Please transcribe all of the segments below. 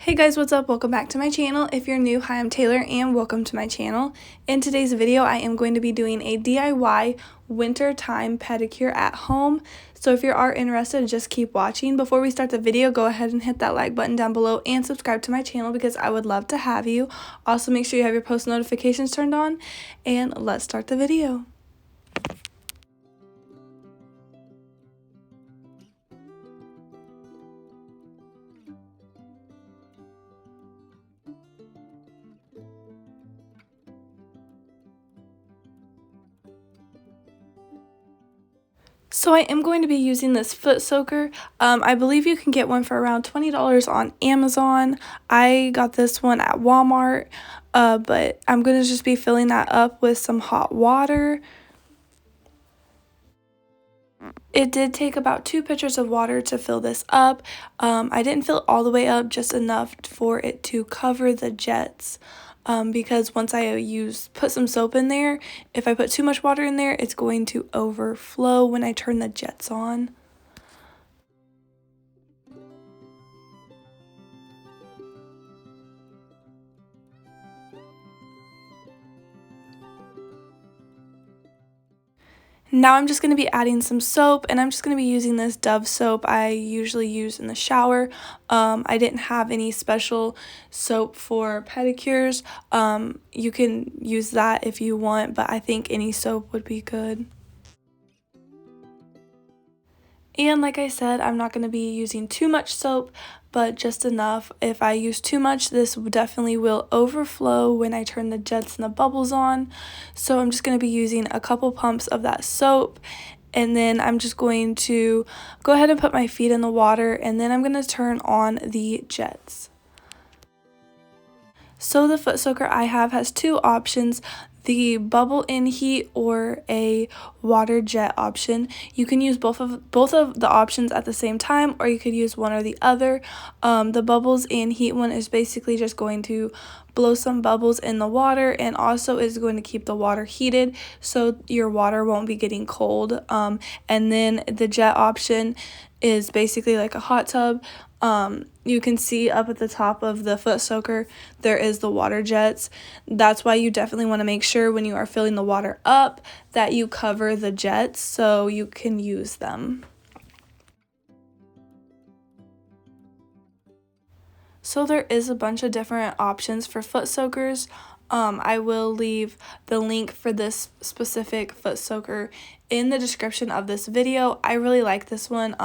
Hey guys, what's up? Welcome back to my channel. If you're new, hi, I'm Taylor and welcome to my channel. In today's video, I am going to be doing a DIY winter time pedicure at home. So if you are interested, just keep watching. Before we start the video, go ahead and hit that like button down below and subscribe to my channel because I would love to have you. Also, make sure you have your post notifications turned on and let's start the video. So I am going to be using this foot soaker. I believe you can get one for around $20 on Amazon. I got this one at Walmart, but I'm going to just be filling that up with some hot water. It did take about 2 pitchers of water to fill this up. I didn't fill it all the way up, just enough for it to cover the jets. Because once I put some soap in there, if I put too much water in there, it's going to overflow when I turn the jets on. Now I'm just going to be adding some soap, and I'm just going to be using this Dove soap I usually use in the shower. I didn't have any special soap for pedicures. You can use that if you want, but I think any soap would be good. And like I said, I'm not going to be using too much soap, but just enough. If I use too much, this definitely will overflow when I turn the jets and the bubbles on. So I'm just going to be using a couple pumps of that soap. And then I'm just going to go ahead and put my feet in the water, and then I'm going to turn on the jets. So the foot soaker I have has two options, the bubble in heat or a water jet option. You can use both of the options at the same time, or you could use one or the other. The bubbles in heat one is basically just going to blow some bubbles in the water, and also is going to keep the water heated so your water won't be getting cold. And then the jet option is basically like a hot tub. You can see up at the top of the foot soaker, there is the water jets. That's why you definitely want to make sure when you are filling the water up that you cover the jets so you can use them. So there is a bunch of different options for foot soakers. I will leave the link for this specific foot soaker in the description of this video. I really like this one.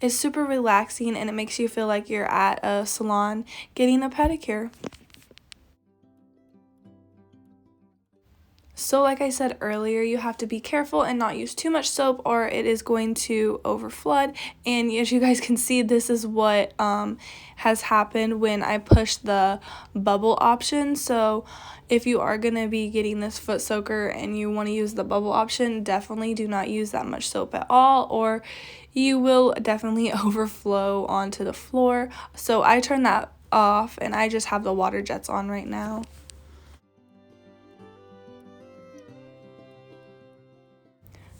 It's super relaxing and it makes you feel like you're at a salon getting a pedicure. So like I said earlier, you have to be careful and not use too much soap or it is going to overflood. And as you guys can see, this is what has happened when I push the bubble option. So if you are going to be getting this foot soaker and you want to use the bubble option, definitely do not use that much soap at all, or you will definitely overflow onto the floor. So I turn that off and I just have the water jets on right now.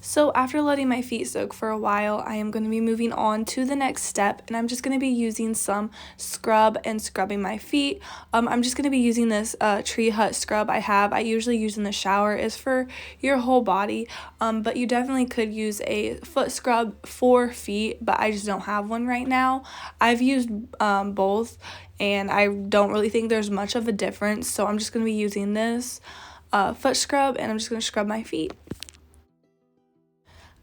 So after letting my feet soak for a while, I am going to be moving on to the next step, and I'm just going to be using some scrub and scrubbing my feet. I'm just going to be using this Tree Hut scrub I usually use in the shower. It's for your whole body, but you definitely could use a foot scrub for feet, but I just don't have one right now. I've used both, and I don't really think there's much of a difference, so I'm just going to be using this foot scrub, and I'm just going to scrub my feet.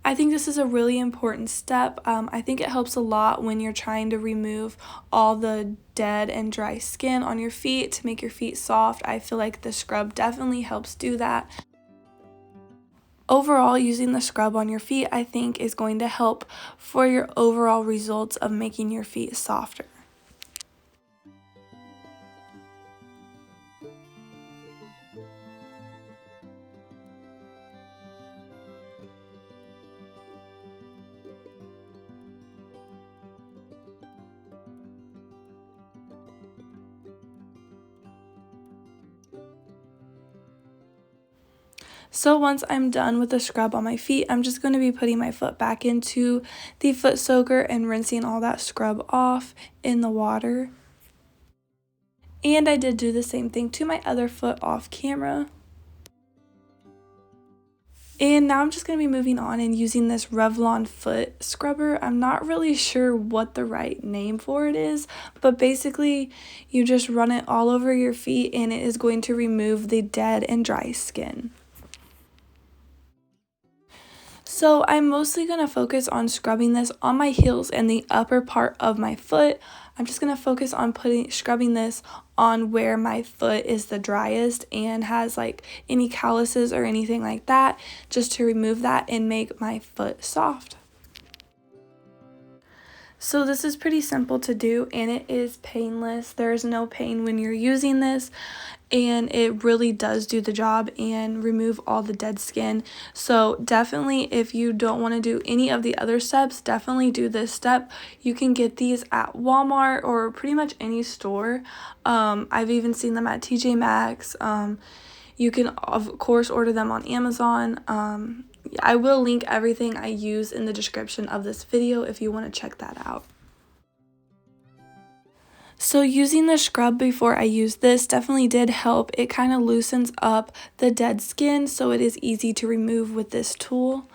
I think this is a really important step. I think it helps a lot when you're trying to remove all the dead and dry skin on your feet to make your feet soft. I feel like the scrub definitely helps do that. Overall, using the scrub on your feet, I think, is going to help for your overall results of making your feet softer. So once I'm done with the scrub on my feet, I'm just going to be putting my foot back into the foot soaker and rinsing all that scrub off in the water. And I did do the same thing to my other foot off camera. And now I'm just going to be moving on and using this Revlon foot scrubber. I'm not really sure what the right name for it is, but basically you just run it all over your feet and it is going to remove the dead and dry skin. So I'm mostly going to focus on scrubbing this on my heels and the upper part of my foot. I'm just going to focus on scrubbing this on where my foot is the driest and has like any calluses or anything like that, just to remove that and make my foot soft. So this is pretty simple to do and it is painless. There is no pain when you're using this, and it really does do the job and remove all the dead skin. So definitely, if you don't want to do any of the other steps, definitely do this step. You can get these at Walmart or pretty much any store. I've even seen them at TJMAXX. You can of course order them on Amazon. I will link everything I use in the description of this video if you want to check that out. So using the scrub before I use this definitely did help. It kind of loosens up the dead skin, so it is easy to remove with this tool.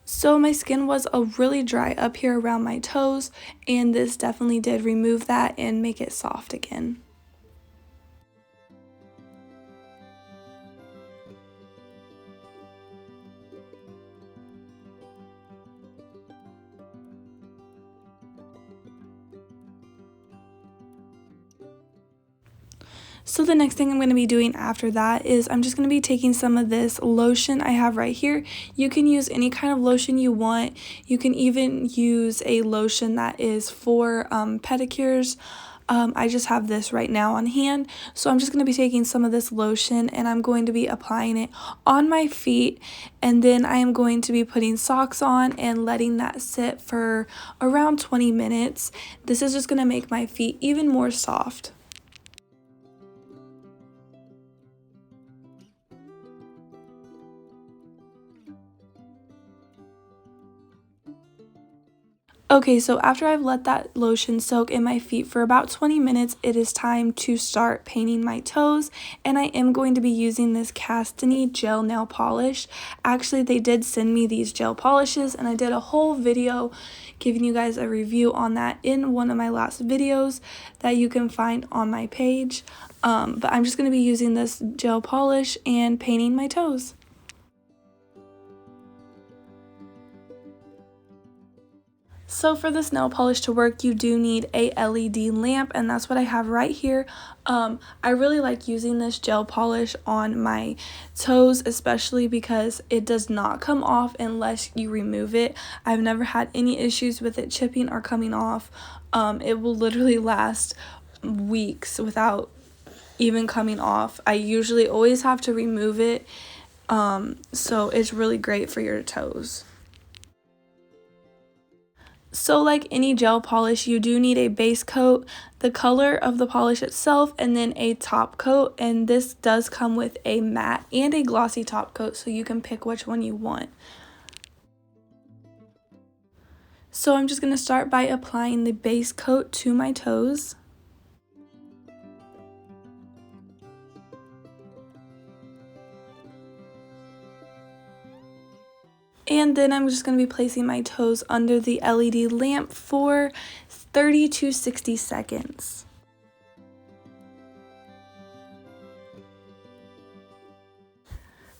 So my skin was really dry up here around my toes, and this definitely did remove that and make it soft again. So the next thing I'm going to be doing after that is I'm just going to be taking some of this lotion I have right here. You can use any kind of lotion you want. You can even use a lotion that is for pedicures. I just have this right now on hand. So I'm just going to be taking some of this lotion and I'm going to be applying it on my feet. And then I am going to be putting socks on and letting that sit for around 20 minutes. This is just going to make my feet even more soft. Okay, so after I've let that lotion soak in my feet for about 20 minutes, it is time to start painting my toes, and I am going to be using this Castany gel nail polish. Actually, they did send me these gel polishes, and I did a whole video giving you guys a review on that in one of my last videos that you can find on my page. But I'm just going to be using this gel polish and painting my toes. So for this nail polish to work, you do need a LED lamp, and that's what I have right here. I really like using this gel polish on my toes, especially because it does not come off unless you remove it. I've never had any issues with it chipping or coming off. It will literally last weeks without even coming off. I usually always have to remove it, so it's really great for your toes. So like any gel polish, you do need a base coat, the color of the polish itself, and then a top coat. And this does come with a matte and a glossy top coat, so you can pick which one you want. So I'm just going to start by applying the base coat to my toes. And then I'm just going to be placing my toes under the LED lamp for 30 to 60 seconds.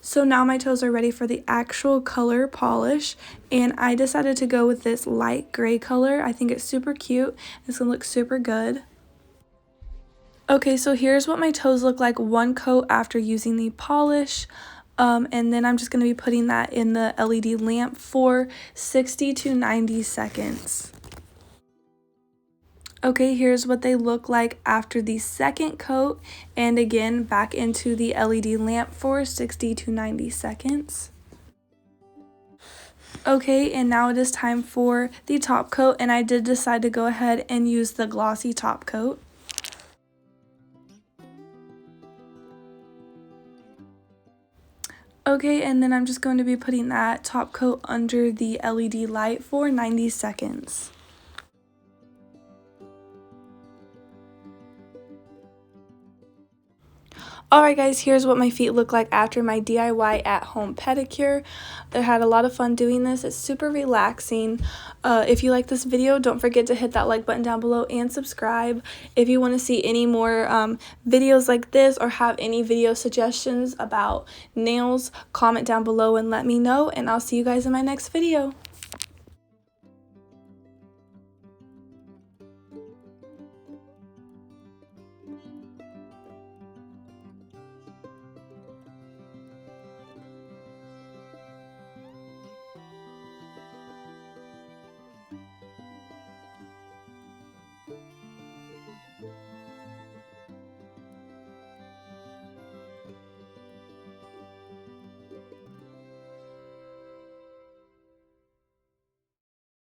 So now my toes are ready for the actual color polish, and I decided to go with this light gray color. I think it's super cute. It's going to look super good. Okay, so here's what my toes look like one coat after using the polish. And then I'm just going to be putting that in the LED lamp for 60 to 90 seconds. Okay, here's what they look like after the second coat, and again back into the LED lamp for 60 to 90 seconds. Okay, and now it is time for the top coat, and I did decide to go ahead and use the glossy top coat. Okay, and then I'm just going to be putting that top coat under the LED light for 90 seconds. Alright guys, here's what my feet look like after my DIY at-home pedicure. I had a lot of fun doing this. It's super relaxing. If you like this video, don't forget to hit that like button down below and subscribe. If you want to see any more videos like this or have any video suggestions about nails, comment down below and let me know, and I'll see you guys in my next video.